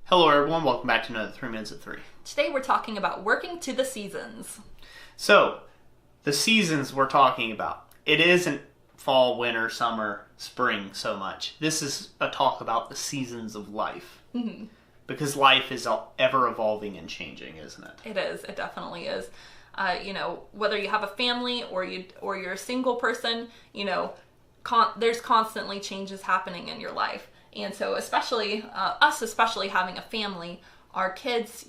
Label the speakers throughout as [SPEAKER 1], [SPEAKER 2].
[SPEAKER 1] Hello everyone, welcome back to another 3 Minutes at 3.
[SPEAKER 2] Today we're talking about working to the seasons.
[SPEAKER 1] So, the seasons we're talking about. It isn't fall, winter, summer, spring so much. This is a talk about the seasons of life. Mm-hmm. Because life is ever evolving and changing, isn't it?
[SPEAKER 2] It is. It definitely is. Whether you have a family or you're a single person, there's constantly changes happening in your life. And so especially having a family, our kids,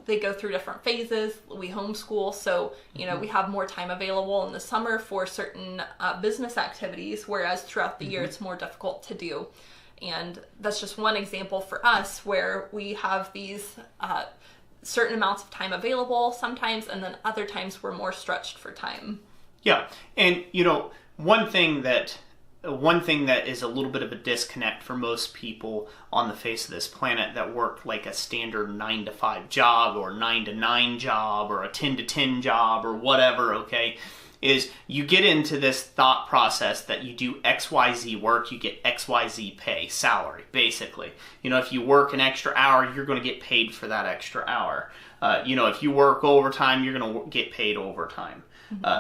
[SPEAKER 2] they go through different phases. We homeschool, so, we have more time available in the summer for certain business activities, whereas throughout the year it's more difficult to do. And that's just one example for us where we have these certain amounts of time available sometimes, and then other times we're more stretched for time.
[SPEAKER 1] Yeah, and, one thing that is a little bit of a disconnect for most people on the face of this planet that work like a standard 9-to-5 job or 9-to-9 job or a 10-to-10 job or whatever, okay, is you get into this thought process that you do XYZ work, you get XYZ pay, salary, basically. If you work an extra hour, you're going to get paid for that extra hour. If you work overtime, you're going to get paid overtime,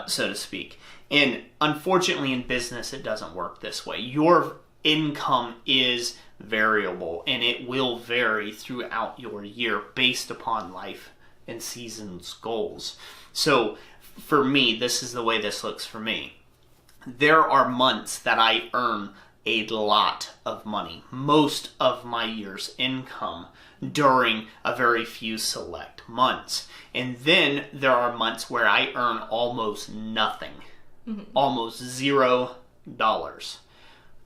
[SPEAKER 1] so to speak. And unfortunately in business, it doesn't work this way. Your income is variable and it will vary throughout your year based upon life and seasons goals. So for me, this is the way this looks for me. There are months that I earn a lot of money, most of my year's income during a very few select months. And then there are months where I earn almost nothing. Almost $0.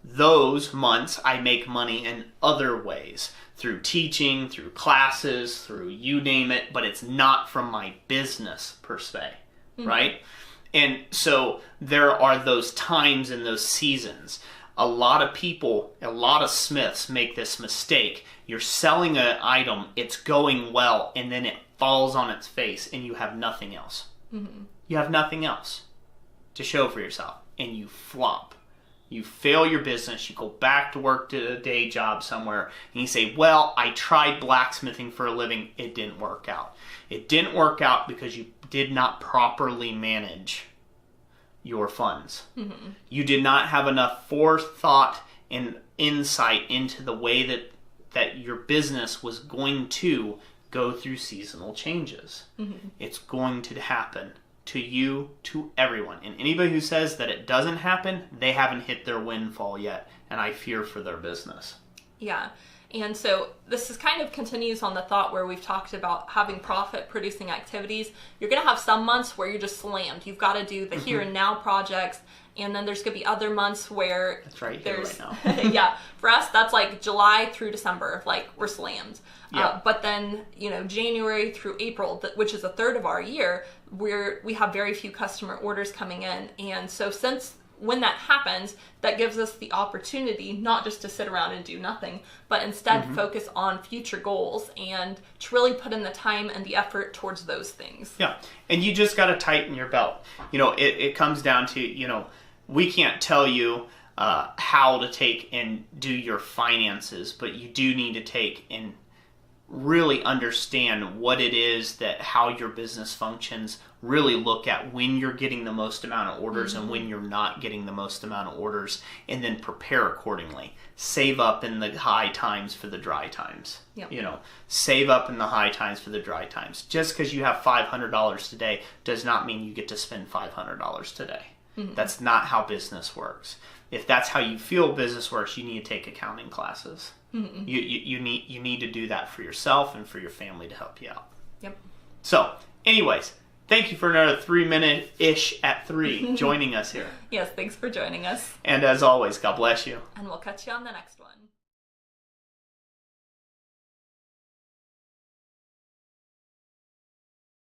[SPEAKER 1] Those months I make money in other ways, through teaching, through classes, through you name it, but it's not from my business per se, right? And so there are those times and those seasons. A lot of people, a lot of smiths make this mistake. You're selling an item, it's going well, and then it falls on its face and you have nothing else. You have nothing else to show for yourself, and you flop. You fail your business, you go back to work to a day job somewhere, and you say, well, I tried blacksmithing for a living, it didn't work out. It didn't work out because you did not properly manage your funds. You did not have enough forethought and insight into the way that your business was going to go through seasonal changes. It's going to happen. To you, to everyone. And anybody who says that it doesn't happen, they haven't hit their windfall yet, and I fear for their business. Yeah.
[SPEAKER 2] And so this is kind of continues on the thought where we've talked about having profit-producing activities. You're going to have some months where you're just slammed. You've got to do the here and now projects, and then there's going to be other months where
[SPEAKER 1] that's right here right now.
[SPEAKER 2] Yeah, for us, that's like July through December, like we're slammed. Yeah. But then, January through April, which is a third of our year, we have very few customer orders coming in. And so when that happens, that gives us the opportunity not just to sit around and do nothing, but instead focus on future goals and to really put in the time and the effort towards those things.
[SPEAKER 1] Yeah, and you just got to tighten your belt. It comes down to, we can't tell you how to take and do your finances, but you do need to take and really understand what it is how your business functions. Really look at when you're getting the most amount of orders and when you're not getting the most amount of orders, and then prepare accordingly. Save up in the high times for the dry times. Yep. Save up in the high times for the dry times. Just because you have $500 today does not mean you get to spend $500 today. That's not how business works. If that's how you feel business works, you need to take accounting classes. You need to do that for yourself and for your family to help you out.
[SPEAKER 2] Yep.
[SPEAKER 1] So, anyways, thank you for another 3-minute-ish at 3 joining us here.
[SPEAKER 2] Yes, thanks for joining us.
[SPEAKER 1] And as always, God bless you.
[SPEAKER 2] And we'll catch you on the next one.